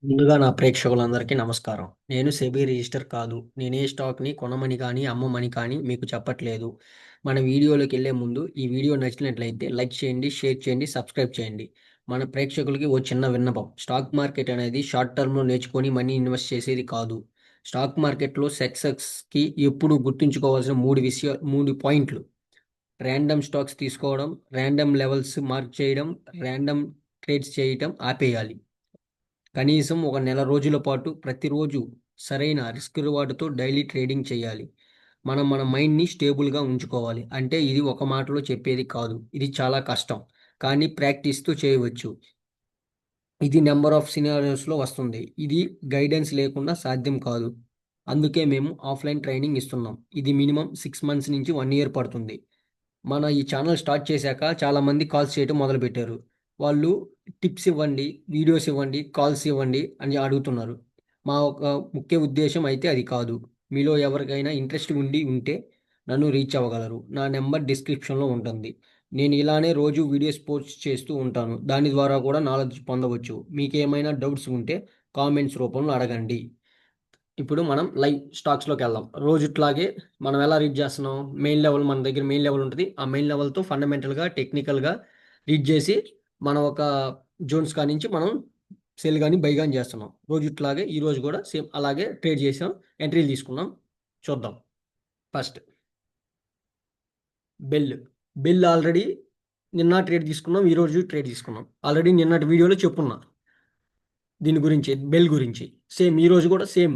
ముందుగా నా ప్రేక్షకులందరికీ నమస్కారం. నేను సెబీ రిజిస్టర్ కాదు. నేనే స్టాక్‌ని కొనమని కానీ, అమ్మమని కానీ మీకు చెప్పట్లేదు. మన వీడియోలోకెళ్ళే ముందు ఈ వీడియో నచ్చినట్లయితే లైక్ చేయండి, షేర్ చేయండి, సబ్స్క్రైబ్ చేయండి. మన ప్రేక్షకులకి ఓ చిన్న విన్నపం. స్టాక్ మార్కెట్ అనేది షార్ట్ టర్మ్‌లో నేర్చుకొని మనీ ఇన్వెస్ట్ చేసేది కాదు. స్టాక్ మార్కెట్‌లో సక్సెస్‌కి ఎప్పుడు గుర్తుంచుకోవాల్సిన 3 పాయింట్లు. రాండమ్ స్టాక్స్ తీసుకోవడం, రాండమ్ లెవెల్స్ మార్క్ చేయడం, రాండమ్ ట్రేడ్స్ చేయటం ఆపేయాలి. కనీసం ఒక నెల రోజుల పాటు ప్రతిరోజు సరైన రిస్క్ రివార్డ్‌తో డైలీ ట్రేడింగ్ చేయాలి. మనం మన మైండ్‌ని స్టేబుల్‌గా ఉంచుకోవాలి. అంటే ఇది ఒక మాటలో చెప్పేది కాదు. ఇది చాలా కష్టం. కానీ ప్రాక్టీస్‌తో చేయవచ్చు. ఇది నంబర్ ఆఫ్ సినారియోస్‌లో వస్తుంది. ఇది గైడెన్స్ లేకుండా సాధ్యం కాదు. అందుకే మేము ఆఫ్‌లైన్ ట్రైనింగ్ ఇస్తున్నాం. ఇది మినిమమ్ 6 మంత్స్ నుంచి 1 ఇయర్ పడుతుంది. మన ఈ ఛానల్ స్టార్ట్ చేశాక చాలామంది కాల్స్ చేయటం మొదలుపెట్టారు. వాళ్ళు టిప్స్ ఇవ్వండి, వీడియోస్ ఇవ్వండి, కాల్స్ ఇవ్వండి అని అడుగుతున్నారు. మా ఒక ముఖ్య ఉద్దేశ్యం అయితే అది కాదు. మీలో ఎవరికైనా ఇంట్రెస్ట్ ఉంటే నన్ను రీచ్ అవ్వగలరు. నా నంబర్ డిస్క్రిప్షన్‌లో ఉంటుంది. నేను ఇలానే రోజు వీడియోస్ పోస్ట్ చేస్తూ ఉంటాను. దాని ద్వారా కూడా నాలెడ్జ్ పొందవచ్చు. మీకేమైనా డౌట్స్ ఉంటే కామెంట్స్ రూపంలో అడగండి. ఇప్పుడు మనం లైవ్ స్టాక్స్‌లోకెళ్దాం. రోజుట్లాగే మనం ఎలా రీడ్ చేస్తున్నాం? మెయిన్ లెవెల్ మన దగ్గర మెయిన్ లెవెల్ ఉంటది. ఆ మెయిన్ లెవెల్‌తో ఫండమెంటల్‌గా, టెక్నికల్‌గా రీడ్ చేసి మనం ఒక జోన్స్ కానించి మనం సెల్ గాని, బై గాని చేస్తున్నాం. రోజుట్లాగే ఈరోజు కూడా సేమ్ అలాగే ట్రేడ్ చేసాం. ఎంట్రీలు తీసుకున్నాం. చూద్దాం. First bell. బెల్ ఆల్రెడీ నిన్న ట్రేడ్ తీసుకున్నాం. ఈరోజు ట్రేడ్ తీసుకున్నాం. ఆల్రెడీ నిన్నటి వీడియోలో చెప్పున్నా. దీని గురించి, బెల్ గురించి. సేమ్ ఈరోజు కూడా సేమ్.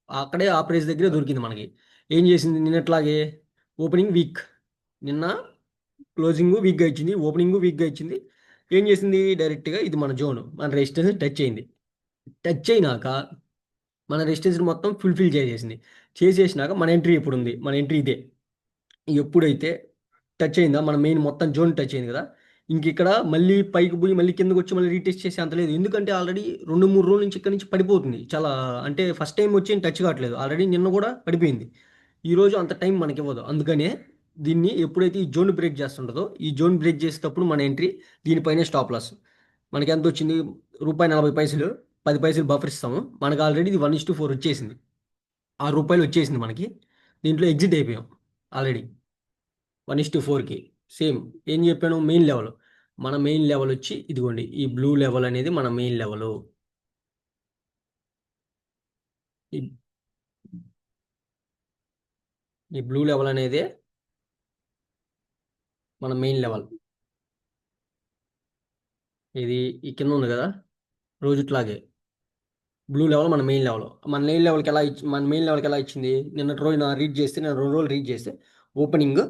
అక్కడే ఆ ప్రైస్ దగ్గరే దొరికింది మనకి. ఏం చేసింది నిన్నట్లాగే ఓపెనింగ్ వీక్. నిన్న క్లోజింగు వీక్‌గా ఇచ్చింది. ఓపెనింగు వీక్‌గా ఇచ్చింది. ఏం చేసింది డైరెక్ట్‌గా ఇది మన జోన్. మన రెసిస్టెన్స్‌ని టచ్ అయింది. టచ్ అయినాక మన రెసిస్టెన్స్‌ని మొత్తం ఫుల్‌ఫిల్ చేసేసింది. చేసేసినాక మన ఎంట్రీ ఎప్పుడుంది? మన ఎంట్రీ ఇదే. ఎప్పుడైతే టచ్ అయిందా మన మెయిన్ మొత్తం జోన్ టచ్ అయింది కదా! ఇంకిక్కడ మళ్ళీ పైకి పోయి మళ్ళీ కిందకొచ్చి మళ్ళీ రీటెస్ట్ చేసే అంత లేదు. ఎందుకంటే ఆల్రెడీ 2, 3 రోజుల నుంచి ఇక్కడి నుంచి పడిపోతుంది. చాలా అంటే ఫస్ట్ టైమ్ వచ్చి టచ్ కావట్లేదు. ఆల్రెడీ నిన్న కూడా పడిపోయింది. ఈరోజు అంత టైం మనకివ్వదు. అందుకనే దీన్ని ఎప్పుడైతే ఈ జోన్ బ్రేక్ చేస్తుంటదో, ఈ జోన్ బ్రేక్ చేసేటప్పుడు మన ఎంట్రీ దీనిపైనే స్టాప్ లాస్. మనకెంతొచ్చింది? రూ. 40 10 పైసలు బఫర్ ఇస్తాము. మనకు ఆల్రెడీ ఇది 1:4 వచ్చేసింది. రూ. 6 వచ్చేసింది మనకి. దీంట్లో ఎగ్జిట్ అయిపోయాం ఆల్రెడీ. 1:4కి. సేమ్ ఏం చెప్పాను మెయిన్ లెవెల్. మన మెయిన్ లెవెల్ వచ్చి ఇదిగోండి. ఈ బ్లూ లెవెల్ అనేది మన మెయిన్ లెవెలు. ఈ ఈ బ్లూ లెవెల్ అనేదే మన మెయిన్ లెవెల్. ఇది ఈ కింద ఉంది కదా! రోజుట్లాగే. బ్లూ లెవెల్ మన మెయిన్ లెవెల్. మన మెయిన్ లెవెల్‌కి ఎలా ఇచ్చింది? నిన్నటి రోజున రీడ్ చేస్తే నేను 2 రోజులు రీడ్ చేస్తే ఓపెనింగ్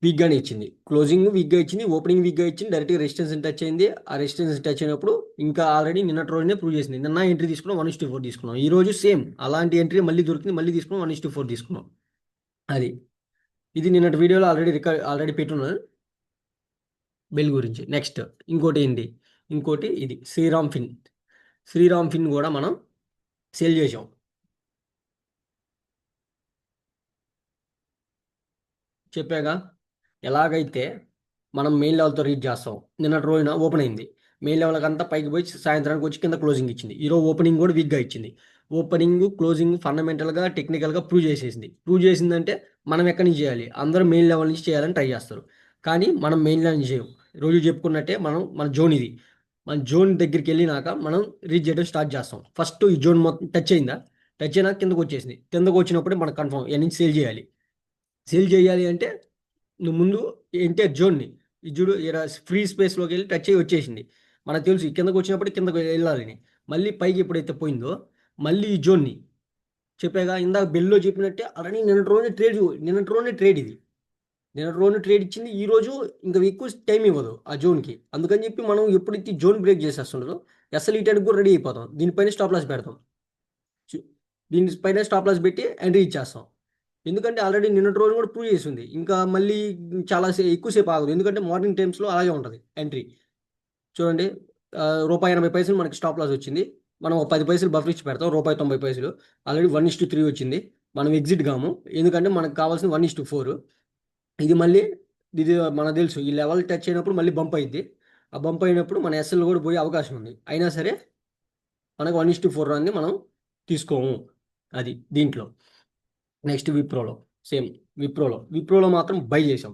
వీక్‌గానే ఇచ్చింది. క్లోజింగ్ వీక్‌గా ఇచ్చింది. ఓపెనింగ్ వీక్‌గా ఇచ్చింది. డైరెక్ట్‌గా రెసిస్టెన్స్‌ని టచ్ అయింది. ఆ రెసిస్టెన్స్‌ని టచ్ అయినప్పుడు ఇంకా ఆల్రెడీ నిన్నటి రోజునే ప్రూవ్ చేసింది. నిన్న ఎంట్రీ తీసుకున్నాం 1:4 తీసుకున్నాం. ఈరోజు సేమ్ అలాంటి ఎంట్రీ మళ్ళీ దొరికింది. మళ్ళీ తీసుకున్నాం 1:4 తీసుకున్నాం. అది. ఇది నిన్నటి వీడియోలో ఆల్రెడీ పెట్టున్నాను బెల్ గురించి. నెక్స్ట్ ఇంకోటేంటి? ఇంకోటి ఇది శ్రీరామ్ ఫిన్. శ్రీరామ్ ఫిన్ గూడా మనం సేల్ చేసాం. చెప్పాగా. ఎలాగైతే మనం మెయిన్ లెవెల్‌తో రీడ్ చేస్తాం. నిన్నటి రోజున ఓపెన్ అయింది. మెయిన్ లెవెల్‌కంతా పైకి పోయి సాయంత్రానికి వచ్చి కింద క్లోజింగ్ ఇచ్చింది. ఈరోజు ఓపెనింగ్ కూడా వీక్‌గా ఇచ్చింది. ఓపెనింగ్, క్లోజింగ్ ఫండమెంటల్‌గా, టెక్నికల్‌గా ప్రూవ్ చేసేసింది. ప్రూవ్ చేసిందంటే మనం ఎక్కడి నుంచి చేయాలి? అందరూ మెయిన్ లెవెల్ నుంచి చేయాలని ట్రై చేస్తారు. కానీ మనం మెయిన్ లెవెల్ నుంచి చేయం. రోజు చెప్పుకున్నట్టే మన జోన్ ఇది. మన జోన్ దగ్గరికెళ్ళినాక మనం రీడ్ చేయడం స్టార్ట్ చేస్తాం. ఫస్ట్ ఈ జోన్ మొత్తం టచ్ అయిందా? టచ్ అయినాక కిందకొచ్చేసింది. కిందకొచ్చినప్పుడే మనకు కన్ఫర్మ్ ఇక్కడి నుంచి సేల్ చేయాలి. సేల్ చేయాలి అంటే నువ్వు ముందు ఎంటర్ జోన్‌ని ఇది చూడు ఈడ ఫ్రీ స్పేస్‌లోకెళ్ళి టచ్ అయ్యి వచ్చేసింది. మనకు తెలుసు ఈ కిందకొచ్చినప్పుడు కిందకి వెళ్ళాలని. మళ్ళీ పైకి ఎప్పుడైతే పోయిందో, మళ్ళీ ఈ జోన్‌ని చెప్పాగా ఇందాక బెల్‌లో చెప్పినట్టే ఆల్రెడీ నిన్నటి రోజునే ట్రేడ్ ఇది. నిన్నటి రోజున ట్రేడ్ ఇచ్చింది. ఈరోజు ఇంకా ఎక్కువ టైం ఇవ్వదు ఆ జోన్‌కి. అందుకని చెప్పి మనం ఎప్పుడైతే ఈ జోన్ బ్రేక్ చేసేస్తుంటదో ఎస్ఎల్ కూడా రెడీ అయిపోతాం. దీనిపైన స్టాప్ లాస్ పెడతాం. చు దీని పైన స్టాప్ లాస్ పెట్టి ఎంట్రీ ఇచ్చేస్తాం. ఎందుకంటే ఆల్రెడీ నిన్నటి రోజు కూడా ప్రూవ్ చేసింది. ఇంకా మళ్ళీ చాలా ఎక్కువ సేపు ఆగదు. ఎందుకంటే మార్నింగ్ టైమ్స్‌లో అలాగే ఉంటది ఎంట్రీ. చూడండి రూపాయి 80 మనకి స్టాప్ లాస్ వచ్చింది. మనం ఓ 10 పైసలు బఫర్ ఇచ్చి పెడతాం. రూపాయి 90 ఆల్రెడీ 1:3 వచ్చింది. మనం ఎగ్జిట్ గాము. ఎందుకంటే మనకు కావాల్సింది 1:4. ఇది మళ్ళీ ఇది మనకు తెలుసు. ఈ లెవెల్ టచ్ అయినప్పుడు మళ్ళీ బంప్ అయిద్ది. ఆ బంప్ అయినప్పుడు మన ఎస్ఎల్ కూడా పోయే అవకాశం ఉంది. అయినా సరే మనకు 1:4 అనేది మనం తీసుకోము. అది దీంట్లో. Next విప్రోలో same. విప్రోలో మాత్రం బై చేసాం.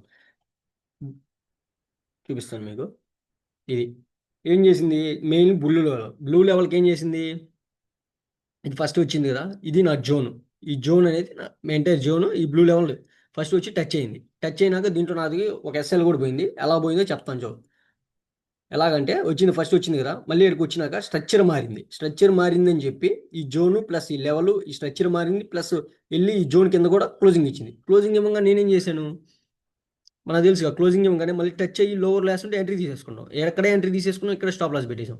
చూపిస్తాను మీకు. ఇది ఏం చేసింది, మెయిన్ బ్లూ లెవెల్కి ఏం చేసింది, ఇది ఫస్ట్ వచ్చింది కదా, ఇది నా జోన్. ఈ జోన్ అనేది నా ఎంటైర్ జోన్. ఈ బ్లూ లెవెల్ ఫస్ట్ వచ్చి టచ్ అయింది. టచ్ అయినాక దీంట్లో నాది ఒక ఎస్ఎల్ కూడా పోయింది. ఎలా పోయిందో చెప్తాను చూ. ఎలాగంటే వచ్చింది, ఫస్ట్ వచ్చింది కదా, మళ్ళీ ఇక్కడికి వచ్చినాక స్ట్రక్చర్ మారింది. స్ట్రక్చర్ మారింది అని చెప్పి ఈ జోను ప్లస్ ఈ లెవెల్, ఈ స్ట్రక్చర్ మారింది ప్లస్ వెళ్ళి ఈ జోన్ కింద కూడా క్లోజింగ్ ఇచ్చింది. క్లోజింగ్ ఇవ్వగా నేనేం చేశాను, మనకు తెలుసుగా, క్లోజింగ్ ఇవ్వగానే మళ్ళీ టచ్ అయ్యి లోవర్ లాస్ ఉంటే ఎంట్రీ తీసేసుకున్నాం. ఎక్కడే ఎంట్రీ తీసేసుకున్నాం, ఇక్కడ స్టాప్ లాస్ పెట్టేసాం.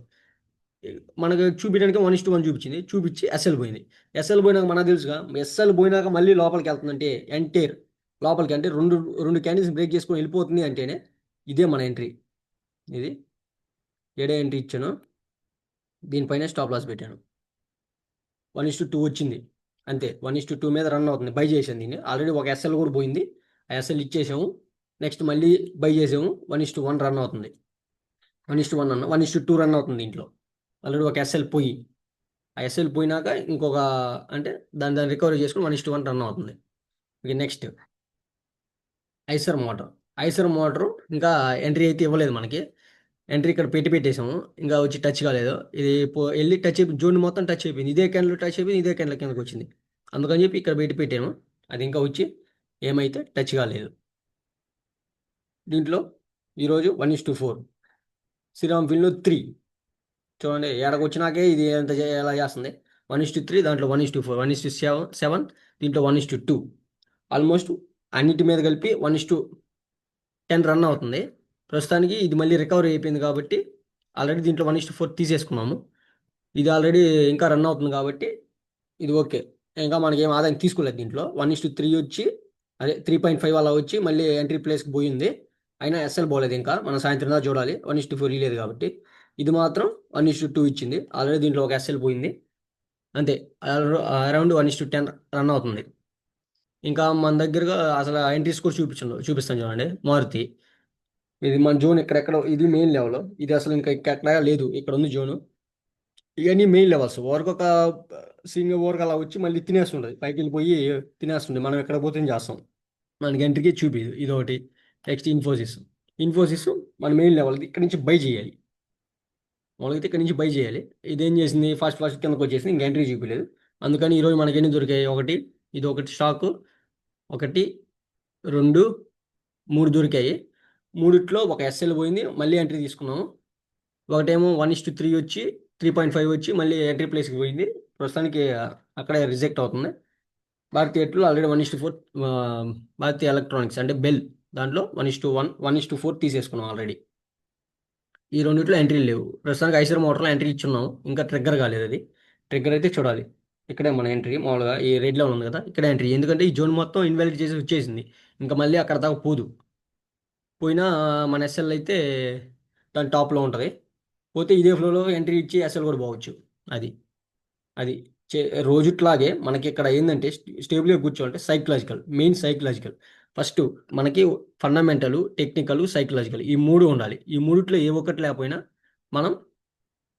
మనకు చూపించడానికి 1:1 చూపించింది. చూపించి ఎస్ఎల్ పోయింది. ఎస్ఎల్ పోయినాక మనకు తెలుసుగా, ఎస్ఎల్ పోయినాక మళ్ళీ లోపలికి వెళ్తుందంటే ఎంటైర్ లోపలికి, అంటే రెండు రెండు క్యాండిల్స్ బ్రేక్ చేసుకొని వెళ్ళిపోతుంది అంటేనే ఇదే మన ఎంట్రీ. ఇది ఏడే ఎంట్రీ ఇచ్చాను, దీనిపైన స్టాప్ లాస్ పెట్టాను. 1:2 వచ్చింది అంతే. 1:2 మీద రన్ అవుతుంది. బై చేసాను దీన్ని. ఆల్రెడీ ఒక ఎస్ఎల్ కూడా పోయింది. ఆ ఎస్ఎల్ ఇచ్చేసాము. నెక్స్ట్ మళ్ళీ బై చేసాము. 1:1 రన్ అవుతుంది. 1:1 అన్న 1:2 రన్ అవుతుంది దీంట్లో. ఆల్రెడీ ఒక ఎస్ఎల్ పోయి, ఆ ఎస్ఎల్ పోయినాక ఇంకొక, అంటే దాన్ని దాన్ని రికవరీ చేసుకుని 1:1 రన్ అవుతుంది. ఇక నెక్స్ట్ ఐసర్ మోటార్ ఇంకా ఎంట్రీ అయితే ఇవ్వలేదు మనకి. ఎంట్రీ ఇక్కడ పెట్టేసాము, ఇంకా వచ్చి టచ్ కాలేదు. ఇది వెళ్ళి టచ్ అయిపోయి జోన్ మొత్తం టచ్ అయిపోయింది. ఇదే క్యాన్లో టచ్ అయిపోయింది, ఇదే క్యాన్ల కిందకి వచ్చింది. అందుకని చెప్పి ఇక్కడ పెట్టాము. అది ఇంకా వచ్చి ఏమైతే టచ్ కాలేదు. దీంట్లో ఈరోజు 1:4, శ్రీరామ్ ఫిల్మ్లో 3. చూడండి ఏడకు వచ్చినాకే ఇది ఎంత ఎలా చేస్తుంది. 1:3, దాంట్లో 1:4, 1:7, దీంట్లో 1:2. ఆల్మోస్ట్ అన్నిటి మీద కలిపి 1:10 రన్ అవుతుంది. ప్రస్తుతానికి ఇది మళ్ళీ రికవరీ అయిపోయింది కాబట్టి ఆల్రెడీ దీంట్లో 1:4 తీసేసుకున్నాము. ఇది ఆల్రెడీ ఇంకా రన్ అవుతుంది కాబట్టి ఇది ఓకే. ఇంకా మనకి ఏం ఆదాయం తీసుకోలేదు దీంట్లో. 1:3 వచ్చి, అదే 3.5 అలా వచ్చి మళ్ళీ ఎంట్రీ ప్లేస్కి పోయింది. అయినా ఎస్ఎల్ పోలేదు. ఇంకా మనం సాయంత్రం దాకా చూడాలి. 1:4 ఇలేదు కాబట్టి. ఇది మాత్రం 1:2 ఇచ్చింది. ఆల్రెడీ దీంట్లో ఒక ఎస్ఎల్ పోయింది అంతే. అరౌండ్ 1:10 రన్ అవుతుంది. ఇంకా మన దగ్గరగా అసలు ఎంట్రీస్ కూడా చూపిస్తాను చూడండి. మారుతి, ఇది మన జోన్ ఎక్కడెక్కడ, ఇది మెయిన్ లెవెల్. ఇది అసలు ఇంకా ఎక్కడ లేదు, ఇక్కడ ఉంది జోను. ఇవన్నీ మెయిన్ లెవెల్స్. వరకు ఒక సింగిల్ ఓవర్కి అలా వచ్చి మళ్ళీ తినేస్తుంటుంది, పైకి వెళ్ళిపోయి తినేస్తుంది. మనం ఎక్కడ పోతే చేస్తాం, మనకి ఎంట్రీకి చూపిదు. ఇది ఒకటి. నెక్స్ట్ ఇన్ఫోసిస్ మన మెయిన్ లెవెల్. ఇక్కడ నుంచి బై చేయాలి. మామూలుగా ఇక్కడ నుంచి బై చేయాలి. ఇదేం చేసింది, ఫస్ట్ కిందకు వచ్చేసింది, ఇంకా ఎంట్రీ చూపించలేదు. అందుకని ఈరోజు మనకి ఎన్ని దొరికాయి, ఒకటి ఇది ఒకటి స్టాకు, 1, 2, 3 దొరికాయి. మూడిట్లో ఒక ఎస్ఎల్ పోయింది, మళ్ళీ ఎంట్రీ తీసుకున్నాము. ఒకటేమో 1:3 వచ్చి 3.5 వచ్చి మళ్ళీ ఎంట్రీ ప్లేస్కి పోయింది. ప్రస్తుతానికి అక్కడే రిజెక్ట్ అవుతుంది. భారతీయ ఎయిర్టెల్ ఆల్రెడీ 1:4, భారతీయ ఎలక్ట్రానిక్స్ అంటే బెల్, దాంట్లో 1:1, 1:4 తీసేసుకున్నాం ఆల్రెడీ. ఈ రెండిట్లో ఎంట్రీలు లేవు. ప్రస్తుతానికి ఐసర్ మోటార్లో ఎంట్రీ ఇచ్చున్నాం, ఇంకా ట్రిగ్గర్ కాలేదు. అది ట్రిగ్గర్ అయితే చూడాలి. ఇక్కడే మన ఎంట్రీ మామూలుగా ఈ రెడ్ లెవెల్ ఉంది కదా, ఇక్కడ ఎంట్రీ. ఎందుకంటే ఈ జోన్ మొత్తం ఇన్వాలిడ్ చేసి వచ్చేసింది. ఇంకా మళ్ళీ అక్కడ దాకా పోదు. పోయినా మన ఎస్ఎల్ అయితే దాని టాప్లో ఉంటుంది. పోతే ఇదే ఫ్లోలో ఎంట్రీ ఇచ్చి ఎస్ఎల్ కూడా పోవచ్చు. అది అది రోజుట్లాగే మనకి ఇక్కడ ఏంటంటే స్టేబుల్గా కూర్చోవాలంటే మెయిన్ సైకలాజికల్. ఫస్ట్ మనకి ఫండమెంటల్, టెక్నికల్, సైకలాజికల్ ఈ మూడు ఉండాలి. ఈ మూడిట్లో ఏ ఒక్కటి లేకపోయినా మనం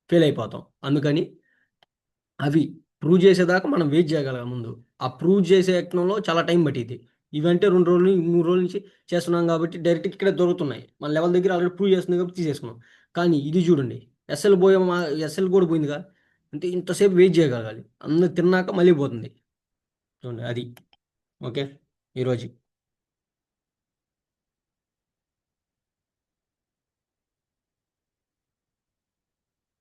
ఫెయిల్ అయిపోతాం. అందుకని అవి ప్రూవ్ చేసేదాకా మనం వెయిట్ చేయగలగాలి ముందు. ఆ ప్రూవ్ చేసే యత్నంలో చాలా టైం పట్టింది. ఇవంటే 2 రోజులు 3 రోజుల నుంచి చేస్తున్నాం కాబట్టి డైరెక్ట్ ఇక్కడే దొరుకుతున్నాయి. మన లెవెల్ దగ్గర ఆల్రెడీ ప్రూవ్ చేస్తుంది కాబట్టి తీసేసుకున్నాం. కానీ ఇది చూడండి, ఎస్ఎల్ కూడా పోయిందిగా. అంటే ఇంతసేపు వెయిట్ చేయగలగాలి. అందరూ తిన్నాక మళ్ళీ పోతుంది. చూడండి అది. ఓకే ఈరోజు.